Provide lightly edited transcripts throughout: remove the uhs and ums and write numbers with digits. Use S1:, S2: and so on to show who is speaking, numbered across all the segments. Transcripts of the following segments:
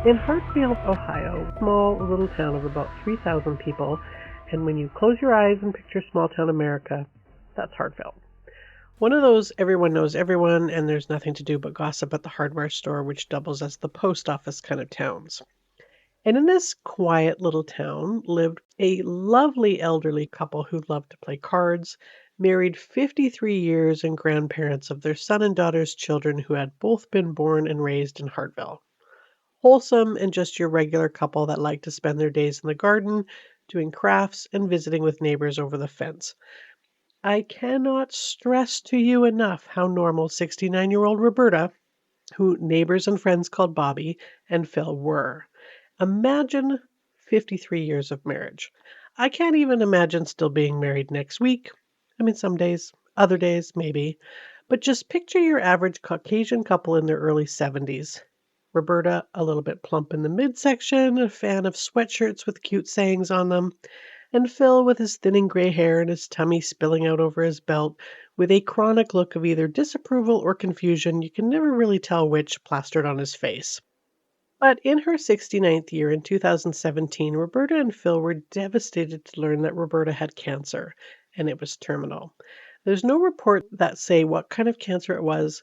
S1: In Hartfield, Ohio, a small little town of about 3,000 people, and when you close your eyes and picture small town America, that's Hartfield. One of those everyone knows everyone and there's nothing to do but gossip at the hardware store, which doubles as the post office kind of towns. And in this quiet little town lived a lovely elderly couple who loved to play cards, married 53 years, and grandparents of their son and daughter's children who had both been born and raised in Hartville. Wholesome and just your regular couple that like to spend their days in the garden, doing crafts, and visiting with neighbors over the fence. I cannot stress to you enough how normal 69-year-old Roberta, who neighbors and friends called Bobby, and Phil were. Imagine 53 years of marriage. I can't even imagine still being married next week. I mean, some days, other days, maybe. But just picture your average Caucasian couple in their early 70s. Roberta, a little bit plump in the midsection, a fan of sweatshirts with cute sayings on them, and Phil with his thinning gray hair and his tummy spilling out over his belt, with a chronic look of either disapproval or confusion, you can never really tell which, plastered on his face. But in her 69th year in 2017, Roberta and Phil were devastated to learn that Roberta had cancer, and it was terminal. There's no report that say what kind of cancer it was,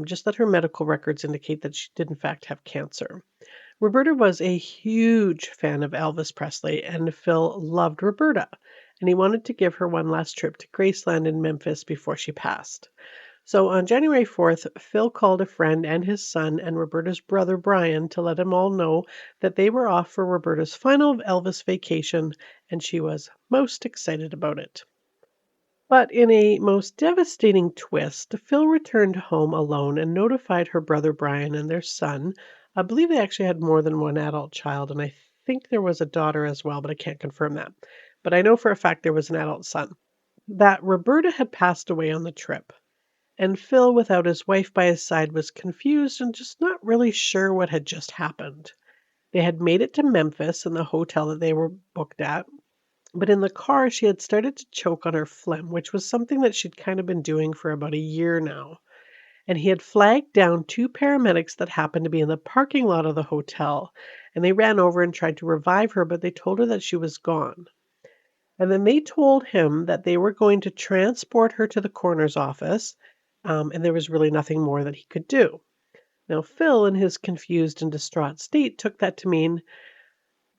S1: just that her medical records indicate that she did in fact have cancer. Roberta was a huge fan of Elvis Presley, and Phil loved Roberta, and he wanted to give her one last trip to Graceland in Memphis before she passed. So on January 4th, Phil called a friend and his son and Roberta's brother Brian to let them all know that they were off for Roberta's final Elvis vacation, and she was most excited about it. But in a most devastating twist, Phil returned home alone and notified her brother Brian and their son. I believe they actually had more than one adult child, and I think there was a daughter as well, but I can't confirm that. But I know for a fact there was an adult son. That Roberta had passed away on the trip. And Phil, without his wife by his side, was confused and just not really sure what had just happened. They had made it to Memphis in the hotel that they were booked at, but in the car, she had started to choke on her phlegm, which was something that she'd kind of been doing for about a year now. And he had flagged down two paramedics that happened to be in the parking lot of the hotel. And they ran over and tried to revive her, but they told her that she was gone. And then they told him that they were going to transport her to the coroner's office, and there was really nothing more that he could do. Now, Phil, in his confused and distraught state, took that to mean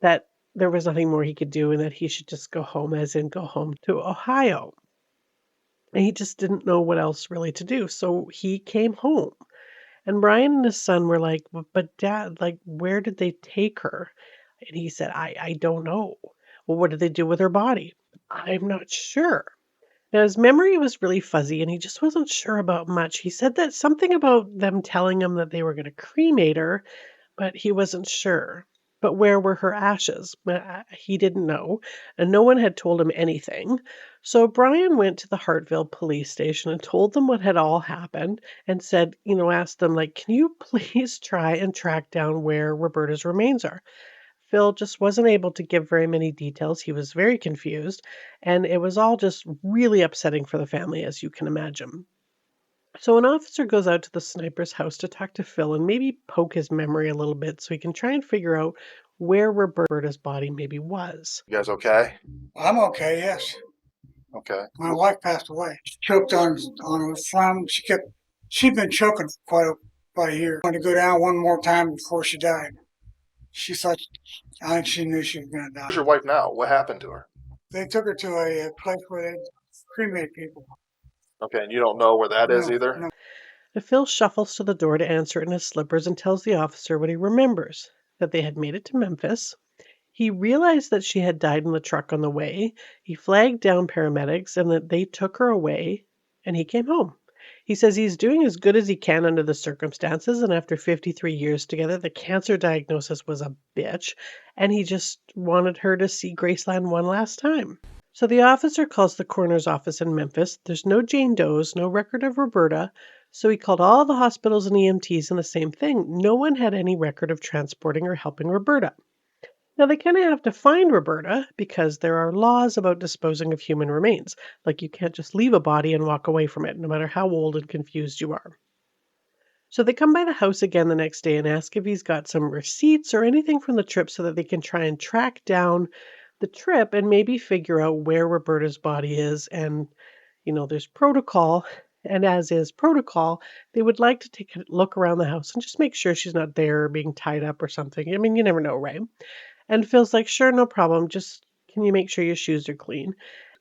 S1: that there was nothing more he could do and that he should just go home, as in go home to Ohio. And he just didn't know what else really to do. So he came home. And Brian and his son were like, but Dad, like, where did they take her? And he said, I don't know. Well, what did they do with her body? I'm not sure. Now, his memory was really fuzzy and he just wasn't sure about much. He said that something about them telling him that they were going to cremate her, but he wasn't sure. But where were her ashes? He didn't know, and no one had told him anything. So Brian went to the Hartville police station and told them what had all happened and said, asked them, like, can you please try and track down where Roberta's remains are? Phil just wasn't able to give very many details. He was very confused, and it was all just really upsetting for the family, as you can imagine. So an officer goes out to the sniper's house to talk to Phil and maybe poke his memory a little bit so he can try and figure out where Roberta's body maybe was.
S2: You guys okay?
S3: I'm okay, yes.
S2: Okay.
S3: My wife passed away. She choked on her phlegm. She'd been choking for about a year. Wanted to go down one more time before she died. She thought, she knew she was going to die.
S2: Where's your wife now? What happened to her?
S3: They took her to a place where they cremate people.
S2: Okay, and you don't know where that is either?
S3: No.
S1: And Phil shuffles to the door to answer in his slippers and tells the officer what he remembers, that they had made it to Memphis. He realized that she had died in the truck on the way. He flagged down paramedics and that they took her away, and he came home. He says he's doing as good as he can under the circumstances, and after 53 years together, the cancer diagnosis was a bitch, and he just wanted her to see Graceland one last time. So the officer calls the coroner's office in Memphis. There's no Jane Doe's, no record of Roberta, so he called all the hospitals and EMTs, and the same thing. No one had any record of transporting or helping Roberta. Now, they kind of have to find Roberta because there are laws about disposing of human remains. Like, you can't just leave a body and walk away from it, no matter how old and confused you are. So they come by the house again the next day and ask if he's got some receipts or anything from the trip so that they can try and track down the trip and maybe figure out where Roberta's body is. And, there's protocol. And as is protocol, they would like to take a look around the house and just make sure she's not there or being tied up or something. I mean, you never know, right? And Phil's like, sure, no problem. Just can you make sure your shoes are clean?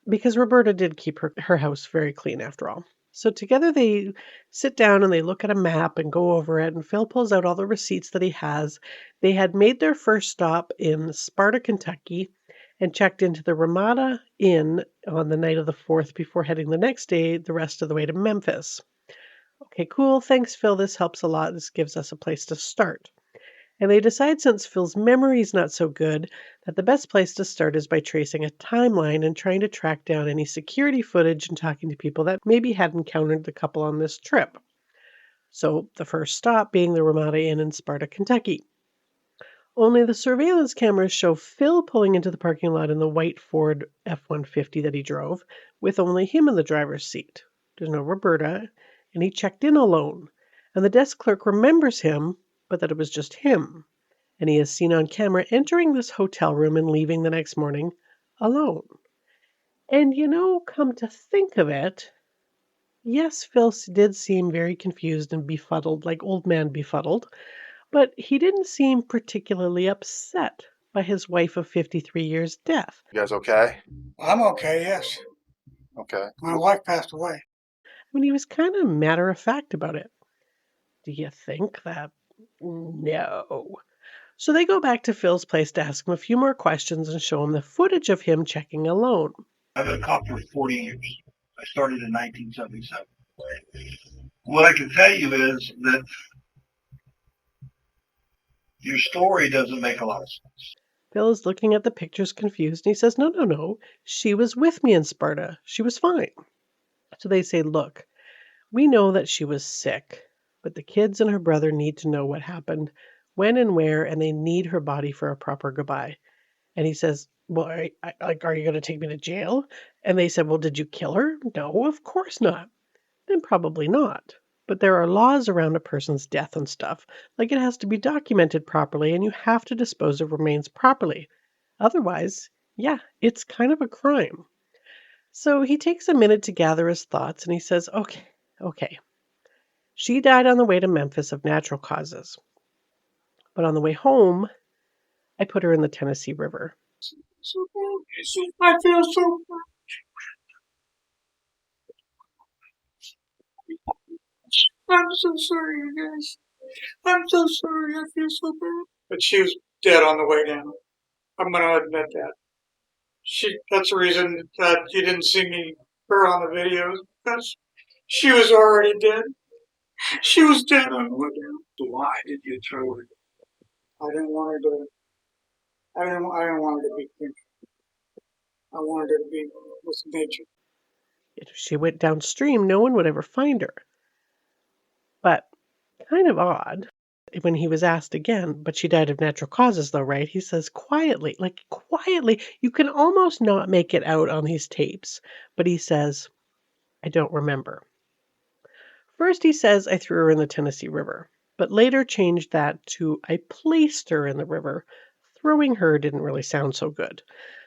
S1: Because Roberta did keep her house very clean after all. So together they sit down and they look at a map and go over it. And Phil pulls out all the receipts that he has. They had made their first stop in Sparta, Kentucky, and checked into the Ramada Inn on the night of the 4th before heading the next day, the rest of the way to Memphis. Okay, cool. Thanks, Phil. This helps a lot. This gives us a place to start. And they decide, since Phil's memory is not so good, that the best place to start is by tracing a timeline and trying to track down any security footage and talking to people that maybe had encountered the couple on this trip. So the first stop being the Ramada Inn in Sparta, Kentucky. Only the surveillance cameras show Phil pulling into the parking lot in the white Ford F-150 that he drove, with only him in the driver's seat. There's no Roberta, and he checked in alone. And the desk clerk remembers him, but that it was just him. And he is seen on camera entering this hotel room and leaving the next morning alone. And come to think of it, yes, Phil did seem very confused and befuddled, like old man befuddled, but he didn't seem particularly upset by his wife of 53 years' death.
S2: You guys okay?
S3: I'm okay, yes.
S2: Okay.
S3: My wife passed away.
S1: I mean, he was kind of matter of fact about it. Do you think that? No. So they go back to Phil's place to ask him a few more questions and show him the footage of him checking alone.
S4: I've been a cop for 40 years. I started in 1977. What I can tell you is that your story doesn't make a lot of sense.
S1: Phil is looking at the pictures confused, and he says, no. She was with me in Sparta. She was fine. So they say, look, we know that she was sick, but the kids and her brother need to know what happened, when and where, and they need her body for a proper goodbye. And he says, well, are you going to take me to jail? And they said, well, did you kill her? No, of course not. Then probably not. But there are laws around a person's death and stuff. Like, it has to be documented properly, and you have to dispose of remains properly. Otherwise, yeah, it's kind of a crime. So he takes a minute to gather his thoughts, and he says, okay. She died on the way to Memphis of natural causes. But on the way home, I put her in the Tennessee River.
S3: So bad. I feel so bad. I'm so sorry, you guys. I'm so sorry. I feel so bad. But she was dead on the way down. I'm going to admit that. That's the reason that you didn't see her on the videos, because she was already dead. She was dead on the way down.
S4: So why did you throw her?
S3: I didn't want her to. I didn't want her to be thinking. I wanted her to be with nature.
S1: If she went downstream, no one would ever find her. But kind of odd, when he was asked again, but she died of natural causes though, right? He says quietly, you can almost not make it out on these tapes, but he says, I don't remember. First he says, I threw her in the Tennessee River, but later changed that to, I placed her in the river. Throwing her didn't really sound so good.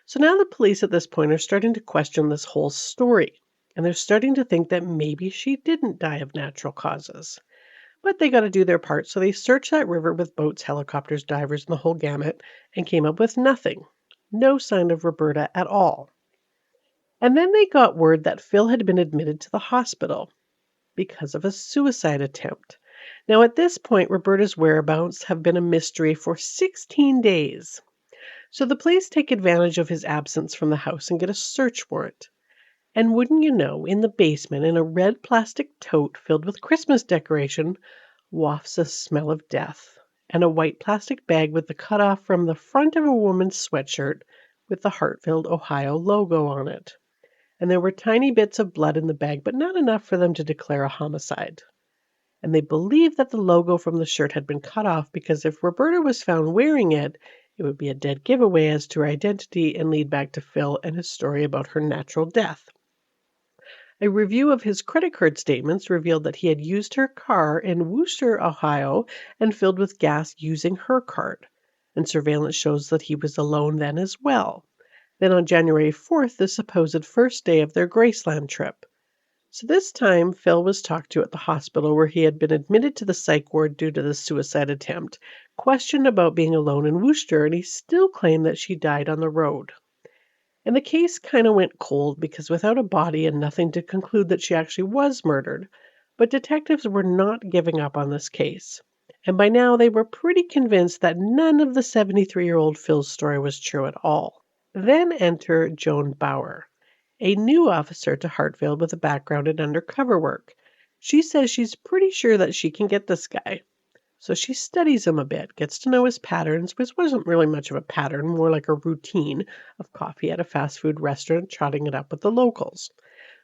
S1: So now the police at this point are starting to question this whole story, and they're starting to think that maybe she didn't die of natural causes. But they got to do their part, so they searched that river with boats, helicopters, divers, and the whole gamut, and came up with nothing. No sign of Roberta at all. And then they got word that Phil had been admitted to the hospital because of a suicide attempt. Now, at this point, Roberta's whereabouts have been a mystery for 16 days. So the police take advantage of his absence from the house and get a search warrant. And wouldn't you know, in the basement, in a red plastic tote filled with Christmas decoration, wafts a smell of death, and a white plastic bag with the cutoff from the front of a woman's sweatshirt with the Hartfield, Ohio logo on it. And there were tiny bits of blood in the bag, but not enough for them to declare a homicide. And they believe that the logo from the shirt had been cut off because if Roberta was found wearing it, it would be a dead giveaway as to her identity and lead back to Phil and his story about her natural death. A review of his credit card statements revealed that he had used her car in Wooster, Ohio, and filled with gas using her card. And surveillance shows that he was alone then as well. Then on January 4th, the supposed first day of their Graceland trip. So this time, Phil was talked to at the hospital where he had been admitted to the psych ward due to the suicide attempt, questioned about being alone in Worcester, and he still claimed that she died on the road. And the case kind of went cold because without a body and nothing to conclude that she actually was murdered, but detectives were not giving up on this case. And by now they were pretty convinced that none of the 73-year-old Phil's story was true at all. Then enter Joan Bauer, a new officer to Hartfield with a background in undercover work. She says she's pretty sure that she can get this guy. So she studies him a bit, gets to know his patterns, which wasn't really much of a pattern, more like a routine of coffee at a fast food restaurant, trotting it up with the locals.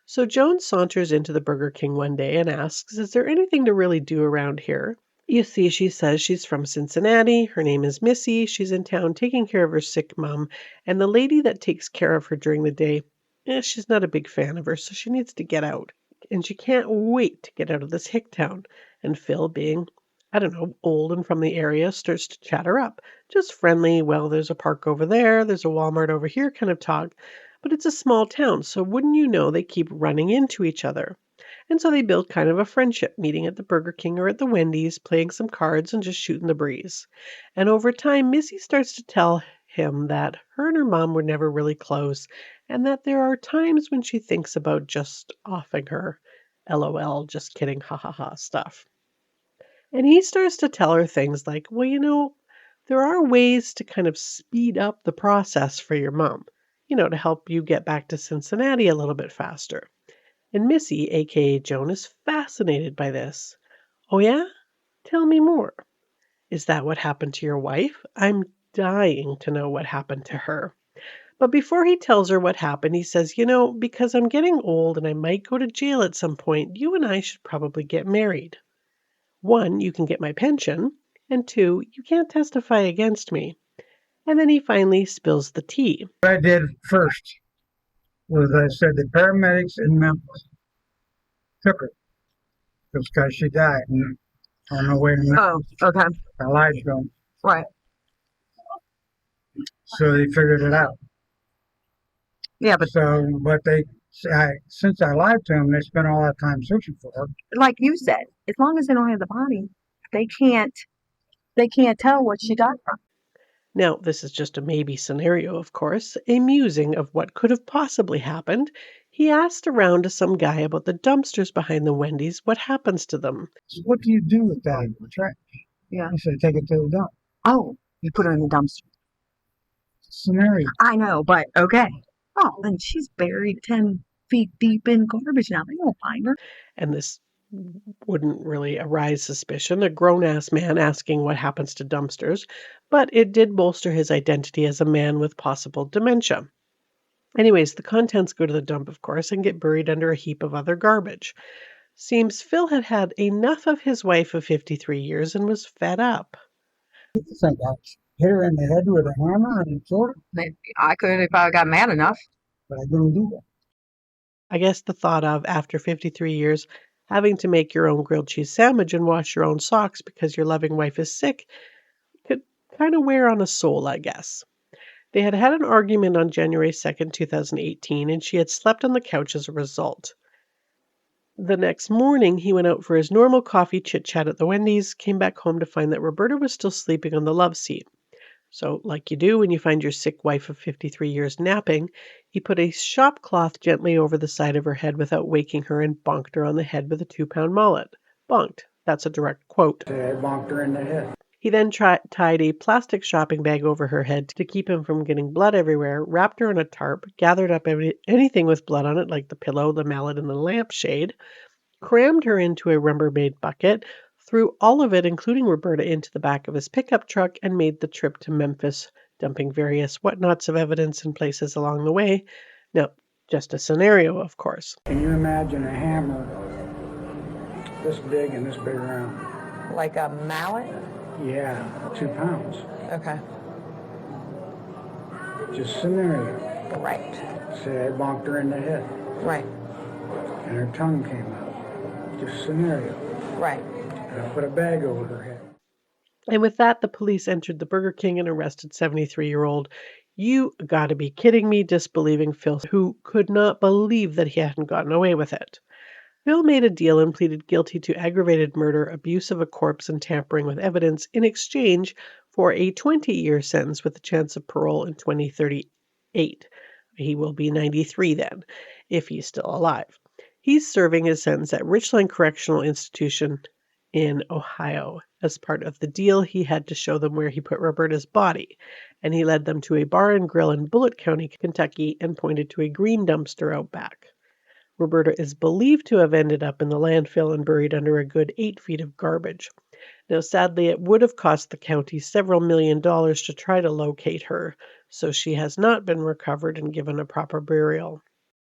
S1: So Joan saunters into the Burger King one day and asks, is there anything to really do around here? You see, she says she's from Cincinnati, her name is Missy, she's in town taking care of her sick mom, and the lady that takes care of her during the day, she's not a big fan of her, so she needs to get out. And she can't wait to get out of this hick town. And Phil, being, I don't know, old and from the area, starts to chat her up. Just friendly, well, there's a park over there's a Walmart over here kind of talk. But it's a small town, so wouldn't you know they keep running into each other. And so they build kind of a friendship, meeting at the Burger King or at the Wendy's, playing some cards and just shooting the breeze. And over time, Missy starts to tell him that her and her mom were never really close, and that there are times when she thinks about just offing her. LOL, just kidding, ha ha ha stuff. And he starts to tell her things like, well, there are ways to kind of speed up the process for your mom, to help you get back to Cincinnati a little bit faster. And Missy, aka Joan, is fascinated by this. Oh yeah? Tell me more. Is that what happened to your wife? I'm dying to know what happened to her. But before he tells her what happened, he says, because I'm getting old and I might go to jail at some point, you and I should probably get married. 1, you can get my pension, and 2, you can't testify against me. And then he finally spills the tea.
S5: What I did first was I said the paramedics in Memphis took her because she died on the way to Memphis.
S6: Oh, okay.
S5: I lied to them.
S6: Right.
S5: So they figured it out.
S6: Yeah, but
S5: since I lied to them, they spent all that time searching for her.
S6: like you said, as long as they don't have the body, they can't tell what she died from.
S1: Now, this is just a maybe scenario, of course, a musing of what could have possibly happened. He asked around to some guy about the dumpsters behind the Wendy's. What happens to them?
S5: So what do you do with that trash?
S6: Yeah.
S5: I said, take it to the dump.
S6: Oh, you put her in the dumpster.
S5: Scenario.
S6: I know, but okay. Oh, and she's buried 10 feet deep in garbage now. They won't find her.
S1: And this wouldn't really arise suspicion, a grown-ass man asking what happens to dumpsters, but it did bolster his identity as a man with possible dementia. Anyways, the contents go to the dump, of course, and get buried under a heap of other garbage. Seems Phil had had enough of his wife of 53 years and was fed up.
S5: I think I hit her in the head with a hammer and killed her,
S6: I could if I got mad enough.
S5: but I didn't do that.
S1: I guess the thought of, after 53 years, having to make your own grilled cheese sandwich and wash your own socks because your loving wife is sick could kind of wear on a soul, I guess. They had had an argument on January 2nd, 2018, and she had slept on the couch as a result. The next morning, he went out for his normal coffee chit-chat at the Wendy's, came back home to find that Roberta was still sleeping on the love seat. So, like you do when you find your sick wife of 53 years napping, he put a shop cloth gently over the side of her head without waking her and bonked her on the head with a 2-pound mallet. Bonked. That's a direct quote.
S5: I bonked her in the head.
S1: He then tied a plastic shopping bag over her head to keep him from getting blood everywhere, wrapped her in a tarp, gathered up anything with blood on it, like the pillow, the mallet, and the lampshade, crammed her into a Rubbermaid bucket, threw all of it, including Roberta, into the back of his pickup truck, and made the trip to Memphis, dumping various whatnots of evidence in places along the way. Now, just a scenario, of course.
S5: Can you imagine a hammer this big and this big around?
S6: Like a mallet?
S5: Yeah, 2 pounds.
S6: Okay.
S5: Just scenario.
S6: Right.
S5: Say I bonked her in the head.
S6: Right.
S5: and her tongue came out. Just scenario.
S7: Right.
S5: And I put a bag over her head.
S1: And with that, the police entered the Burger King and arrested 73-year-old. You gotta be kidding me, disbelieving Phil, who could not believe that he hadn't gotten away with it. Phil made a deal and pleaded guilty to aggravated murder, abuse of a corpse, and tampering with evidence in exchange for a 20-year sentence with a chance of parole in 2038. He will be 93 then, if he's still alive. He's serving his sentence at Richland Correctional Institution in Ohio. As part of the deal, he had to show them where he put Roberta's body, and he led them to a bar and grill in Bullitt County, Kentucky, and pointed to a green dumpster out back. Roberta is believed to have ended up in the landfill and buried under a good 8 feet of garbage. Now, sadly, it would have cost the county several $million to try to locate her, so she has not been recovered and given a proper burial.